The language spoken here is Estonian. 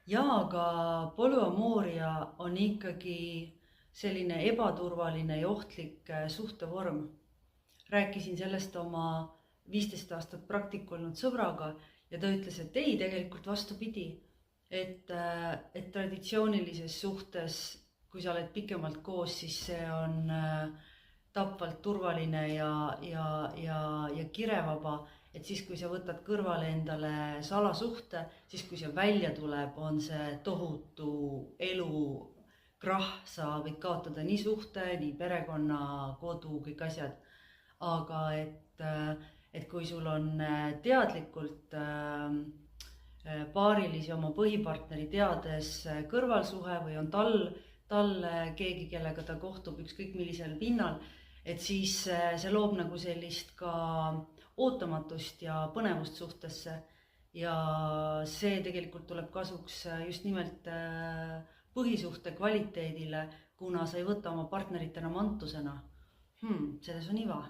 Jaa, aga polüamooria on ikkagi selline ebaturvaline ja ohtlik suhtevorm. Rääkisin sellest oma 15 aastat praktik olnud sõbraga ja ta ütles, et ei, tegelikult vastupidi, et traditsioonilises suhtes, kui sa oled pikemalt koos, siis see on tapvalt turvaline ja kirevaba, et siis, kui sa võtad kõrvale endale salasuhte, siis kui see välja tuleb, on see tohutu elukrahh, sa võid kaotada nii suhte, nii perekonna, kodu, kõik asjad. Aga et kui sul on teadlikult paarilisi oma põhipartneri teades kõrvalsuhe või on tal keegi, kellega ta kohtub ükskõik millisel pinnal, et siis see loob nagu sellist ka ootamatust ja põnevust suhtesse. Ja see tegelikult tuleb kasuks just nimelt põhisuhte kvaliteedile, kuna sa ei võta oma partnerit enam antusena. Selles on iva.